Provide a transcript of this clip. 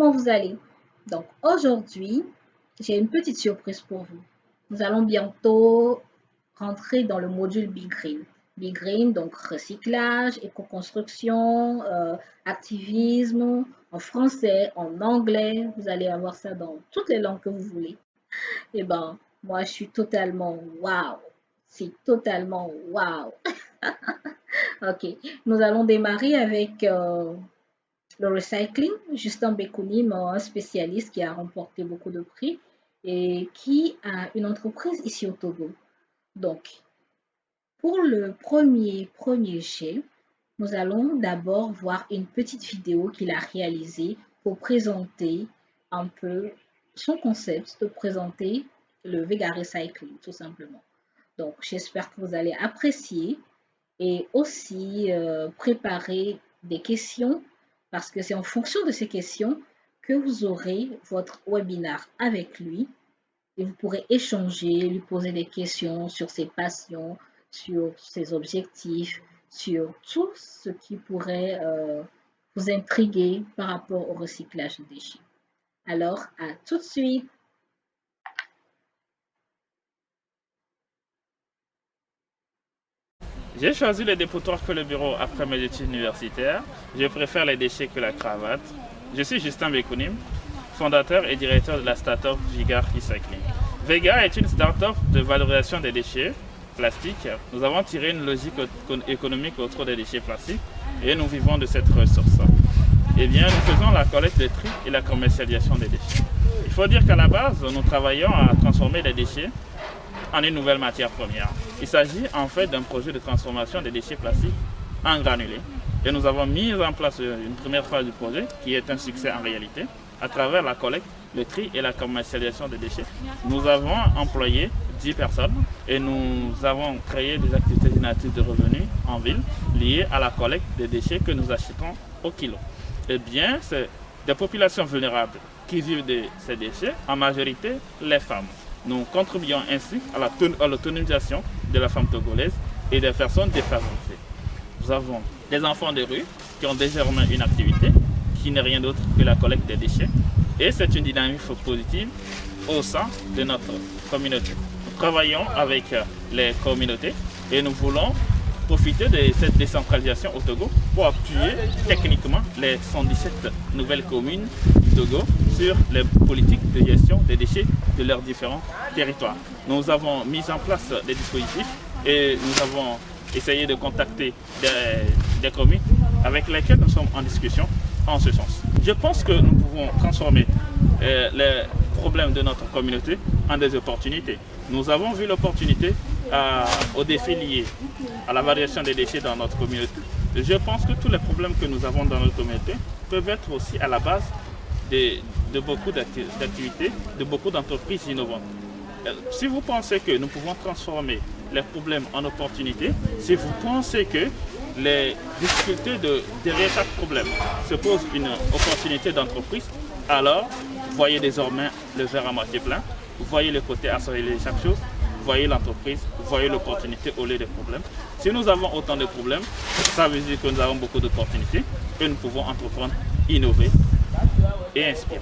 comment vous allez? Donc aujourd'hui, j'ai une petite surprise pour vous. Nous allons bientôt rentrer dans le module Big Green. Big Green, donc recyclage, éco-construction, activisme, en français, en anglais. Vous allez avoir ça dans toutes les langues que vous voulez. Eh ben, moi, je suis totalement waouh. C'est totalement waouh. Ok, nous allons démarrer avec le recycling. Justin Bekounim, un spécialiste qui a remporté beaucoup de prix et qui a une entreprise ici au Togo. Donc, pour le premier jet, nous allons d'abord voir une petite vidéo qu'il a réalisée pour présenter un peu son concept, de présenter le Vega Recycling, tout simplement. Donc, j'espère que vous allez apprécier et aussi préparer des questions parce que c'est en fonction de ces questions que vous aurez votre webinaire avec lui et vous pourrez échanger, lui poser des questions sur ses passions, sur ses objectifs, sur tout ce qui pourrait vous intriguer par rapport au recyclage des déchets. Alors, à tout de suite! J'ai choisi le dépotoir que le bureau après mes études universitaires. Je préfère les déchets que la cravate. Je suis Justin Bekounim, fondateur et directeur de la start-up Vega Recycling. Vega est une start-up de valorisation des déchets plastiques. Nous avons tiré une logique économique autour des déchets plastiques et nous vivons de cette ressource. Eh bien, nous faisons la collecte, le tri et la commercialisation des déchets. Il faut dire qu'à la base, nous travaillons à transformer les déchets en une nouvelle matière première. Il s'agit en fait d'un projet de transformation des déchets plastiques en granulés. Et nous avons mis en place une première phase du projet qui est un succès en réalité. À travers la collecte, le tri et la commercialisation des déchets, nous avons employé 10 personnes et nous avons créé des activités génératives de revenus en ville liées à la collecte des déchets que nous achetons au kilo. Eh bien, c'est des populations vulnérables qui vivent de ces déchets, en majorité les femmes. Nous contribuons ainsi à l'autonomisation de la femme togolaise et des personnes défavorisées. Nous avons des enfants de rue qui ont désormais une activité qui n'est rien d'autre que la collecte des déchets. Et c'est une dynamique positive au sein de notre communauté. Nous travaillons avec les communautés et nous voulons profiter de cette décentralisation au Togo pour appuyer techniquement les 117 nouvelles communes du Togo sur les politiques de gestion des déchets de leurs différents territoires. Nous avons mis en place des dispositifs et nous avons essayé de contacter des communes avec lesquelles nous sommes en discussion en ce sens. Je pense que nous pouvons transformer les problèmes de notre communauté en des opportunités. Nous avons vu l'opportunité aux défis liés à la variation des déchets dans notre communauté. Je pense que tous les problèmes que nous avons dans notre communauté peuvent être aussi à la base de beaucoup d'activités, de beaucoup d'entreprises innovantes. Si vous pensez que nous pouvons transformer les problèmes en opportunités, si vous pensez que les difficultés derrière chaque problème se posent une opportunité d'entreprise, alors voyez désormais le verre à moitié plein, voyez le côté assimilé de chaque chose, voyez l'entreprise, voyez l'opportunité au lieu des problèmes. Si nous avons autant de problèmes, ça veut dire que nous avons beaucoup d'opportunités et nous pouvons entreprendre, innover et inspirer.